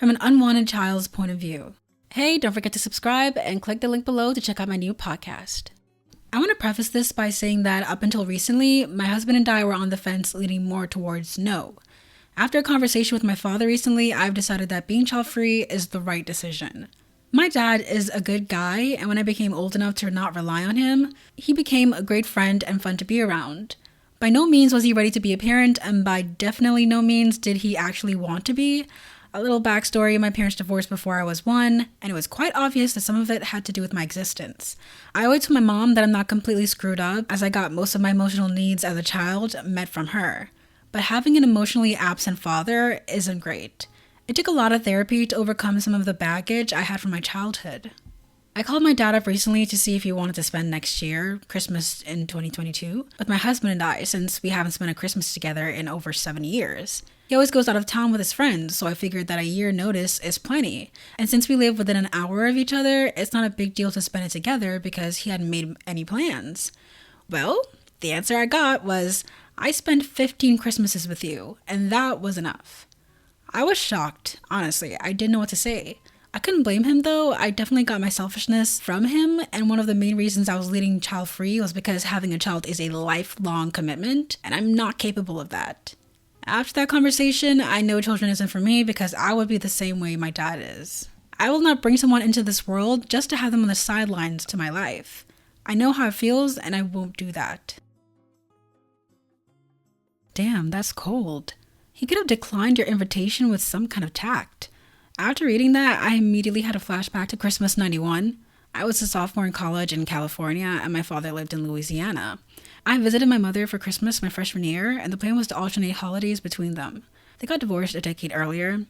from an unwanted child's point of view. Hey, don't forget to subscribe and click the link below to check out my new podcast. I want to preface this by saying that up until recently, my husband and I were on the fence leaning more towards no. After a conversation with my father recently, I've decided that being child-free is the right decision. My dad is a good guy, and when I became old enough to not rely on him, he became a great friend and fun to be around. By no means was he ready to be a parent, and by definitely no means did he actually want to be. A little backstory, my parents divorced before I was 1, and it was quite obvious that some of it had to do with my existence. I owe it to my mom that I'm not completely screwed up, as I got most of my emotional needs as a child met from her. But having an emotionally absent father isn't great. It took a lot of therapy to overcome some of the baggage I had from my childhood. I called my dad up recently to see if he wanted to spend next year, Christmas in 2022, with my husband and I, since we haven't spent a Christmas together in over 7 years. He always goes out of town with his friends, so I figured that a year notice is plenty. And since we live within an hour of each other, it's not a big deal to spend it together because he hadn't made any plans. Well, the answer I got was, I spent 15 Christmases with you, and that was enough. I was shocked, honestly. I didn't know what to say. I couldn't blame him though. I definitely got my selfishness from him, and one of the main reasons I was leading child-free was because having a child is a lifelong commitment, and I'm not capable of that. After that conversation, I know children isn't for me because I would be the same way my dad is. I will not bring someone into this world just to have them on the sidelines to my life. I know how it feels, and I won't do that. Damn, that's cold. He could have declined your invitation with some kind of tact. After reading that, I immediately had a flashback to Christmas '91. I was a sophomore in college in California, and my father lived in Louisiana. I visited my mother for Christmas my freshman year, and the plan was to alternate holidays between them. They got divorced a decade earlier,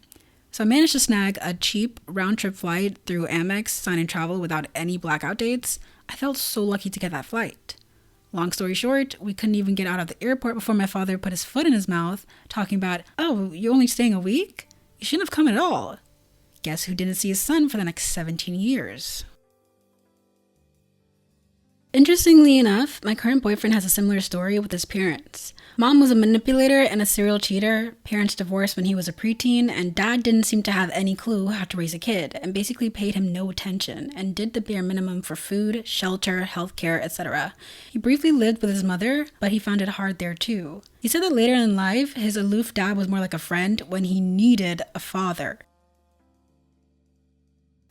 so I managed to snag a cheap round-trip flight through Amex Sign & Travel without any blackout dates. I felt so lucky to get that flight. Long story short, we couldn't even get out of the airport before my father put his foot in his mouth, talking about, "Oh, you're only staying a week? You shouldn't have come at all." Guess who didn't see his son for the next 17 years? Interestingly enough, my current boyfriend has a similar story with his parents. Mom was a manipulator and a serial cheater, parents divorced when he was a preteen, and dad didn't seem to have any clue how to raise a kid, and basically paid him no attention, and did the bare minimum for food, shelter, healthcare, etc. He briefly lived with his mother, but he found it hard there too. He said that later in life, his aloof dad was more like a friend when he needed a father.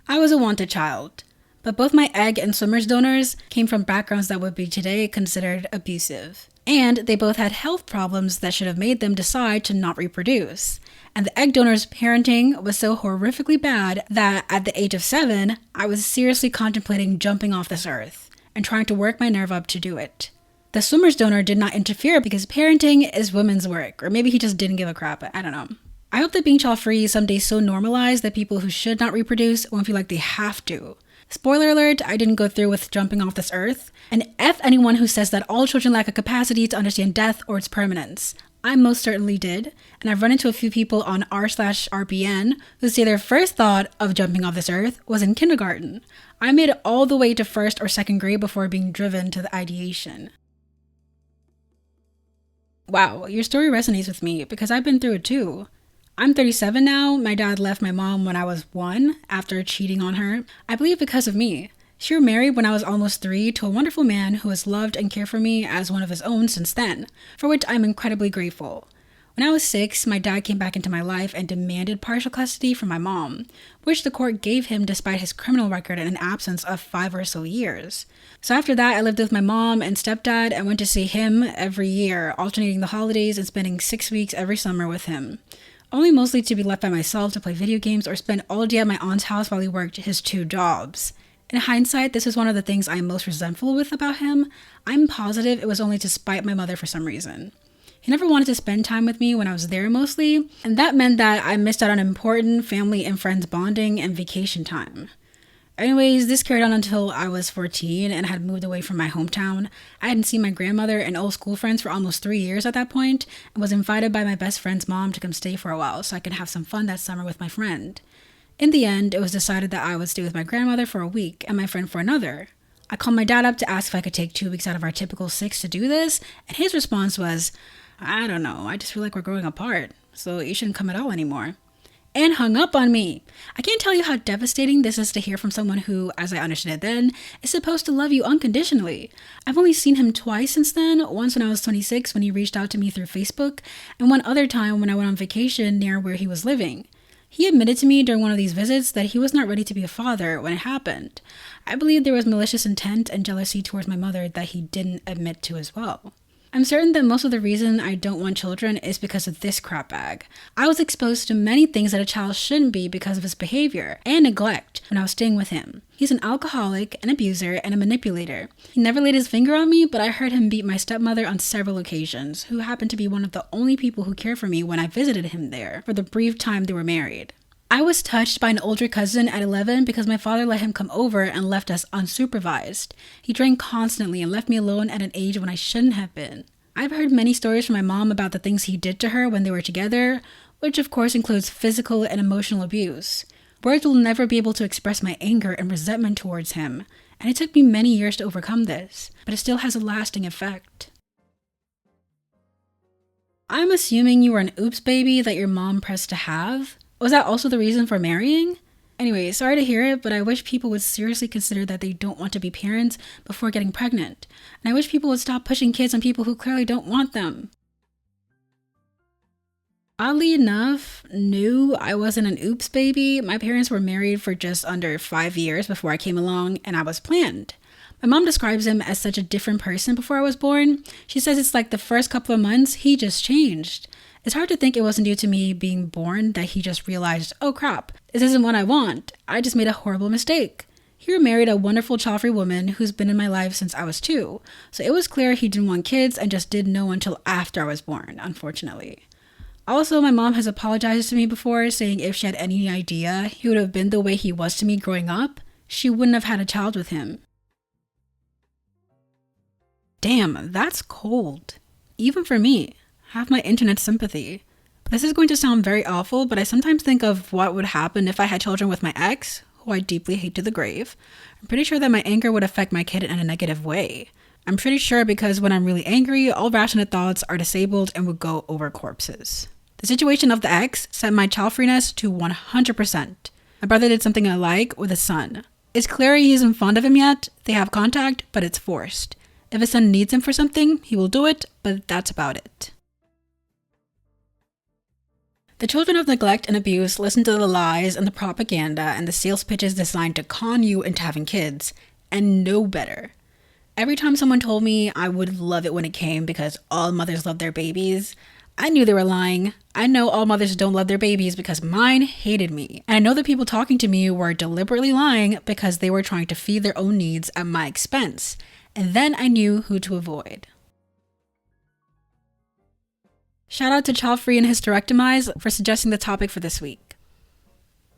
I was a wanted child. But both my egg and swimmer's donors came from backgrounds that would be today considered abusive. And they both had health problems that should have made them decide to not reproduce. And the egg donor's parenting was so horrifically bad that at the age of 7, I was seriously contemplating jumping off this earth and trying to work my nerve up to do it. The swimmer's donor did not interfere because parenting is women's work, or maybe he just didn't give a crap, I don't know. I hope that being child-free is someday so normalized that people who should not reproduce won't feel like they have to. Spoiler alert, I didn't go through with jumping off this earth, and F anyone who says that all children lack a capacity to understand death or its permanence. I most certainly did, and I've run into a few people on r/RBN who say their first thought of jumping off this earth was in kindergarten. I made it all the way to 1st or 2nd grade before being driven to the ideation. Wow, your story resonates with me because I've been through it too. I'm 37 now. My dad left my mom when I was 1 after cheating on her. I believe because of me. She remarried when I was almost 3 to a wonderful man who has loved and cared for me as one of his own since then, for which I'm incredibly grateful. When I was 6, my dad came back into my life and demanded partial custody from my mom, which the court gave him despite his criminal record and an absence of 5 or so years. So after that, I lived with my mom and stepdad and went to see him every year, alternating the holidays and spending 6 weeks every summer with him. Only mostly to be left by myself to play video games or spend all day at my aunt's house while he worked his 2 jobs. In hindsight, this is one of the things I'm most resentful with about him. I'm positive it was only to spite my mother for some reason. He never wanted to spend time with me when I was there mostly, and that meant that I missed out on important family and friends bonding and vacation time. Anyways, this carried on until I was 14 and had moved away from my hometown. I hadn't seen my grandmother and old school friends for almost 3 years at that point, and was invited by my best friend's mom to come stay for a while so I could have some fun that summer with my friend. In the end, it was decided that I would stay with my grandmother for a week and my friend for another. I called my dad up to ask if I could take 2 weeks out of our typical 6 to do this, and his response was, "I don't know, I just feel like we're growing apart, so you shouldn't come at all anymore." and hung up on me. I can't tell you how devastating this is to hear from someone who, as I understood it then, is supposed to love you unconditionally. I've only seen him twice since then, once when I was 26 when he reached out to me through Facebook, and one other time when I went on vacation near where he was living. He admitted to me during one of these visits that he was not ready to be a father when it happened. I believe there was malicious intent and jealousy towards my mother that he didn't admit to as well. I'm certain that most of the reason I don't want children is because of this crap bag. I was exposed to many things that a child shouldn't be because of his behavior and neglect when I was staying with him. He's an alcoholic, an abuser, and a manipulator. He never laid his finger on me, but I heard him beat my stepmother on several occasions, who happened to be one of the only people who cared for me when I visited him there for the brief time they were married. I was touched by an older cousin at 11 because my father let him come over and left us unsupervised. He drank constantly and left me alone at an age when I shouldn't have been. I've heard many stories from my mom about the things he did to her when they were together, which of course includes physical and emotional abuse. Words will never be able to express my anger and resentment towards him, and it took me many years to overcome this, but it still has a lasting effect. I'm assuming you were an oops baby that your mom pressed to have? Was that also the reason for marrying? Anyway, sorry to hear it, but I wish people would seriously consider that they don't want to be parents before getting pregnant. And I wish people would stop pushing kids on people who clearly don't want them. Oddly enough, no, I wasn't an oops baby. My parents were married for just under 5 years before I came along, and I was planned. My mom describes him as such a different person before I was born. She says it's like the first couple of months, he just changed. It's hard to think it wasn't due to me being born that he just realized, oh crap, this isn't what I want. I just made a horrible mistake. He remarried a wonderful Childfree woman who's been in my life since I was 2. So it was clear he didn't want kids and just didn't know until after I was born, unfortunately. Also, my mom has apologized to me before, saying if she had any idea he would have been the way he was to me growing up, she wouldn't have had a child with him. Damn, that's cold. Even for me. Have my internet sympathy. This is going to sound very awful, but I sometimes think of what would happen if I had children with my ex, who I deeply hate to the grave. I'm pretty sure that my anger would affect my kid in a negative way. I'm pretty sure because when I'm really angry, all rational thoughts are disabled and would go over corpses. The situation of the ex set my childfreeness to 100%. My brother did something I like with his son. It's clear he isn't fond of him yet. They have contact, but it's forced. If his son needs him for something, he will do it, but that's about it. The children of neglect and abuse listen to the lies and the propaganda and the sales pitches designed to con you into having kids, and know better. Every time someone told me I would love it when it came because all mothers love their babies, I knew they were lying. I know all mothers don't love their babies because mine hated me. And I know the people talking to me were deliberately lying because they were trying to feed their own needs at my expense. And then I knew who to avoid. Shout out to Childfree and Hysterectomize for suggesting the topic for this week.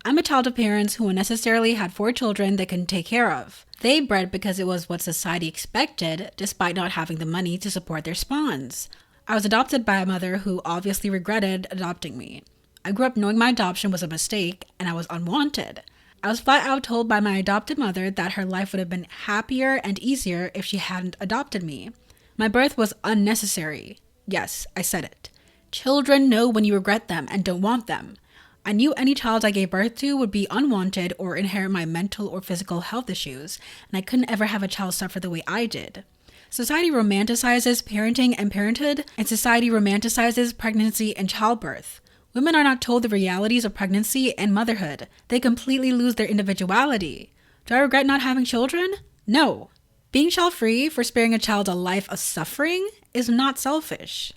I'm a child of parents who unnecessarily had 4 children they couldn't take care of. They bred because it was what society expected, despite not having the money to support their spawns. I was adopted by a mother who obviously regretted adopting me. I grew up knowing my adoption was a mistake and I was unwanted. I was flat out told by my adopted mother that her life would have been happier and easier if she hadn't adopted me. My birth was unnecessary. Yes, I said it. Children know when you regret them and don't want them. I knew any child I gave birth to would be unwanted or inherit my mental or physical health issues, and I couldn't ever have a child suffer the way I did. Society romanticizes parenting and parenthood, and society romanticizes pregnancy and childbirth. Women are not told the realities of pregnancy and motherhood. They completely lose their individuality. Do I regret not having children? No. Being child-free for sparing a child a life of suffering is not selfish.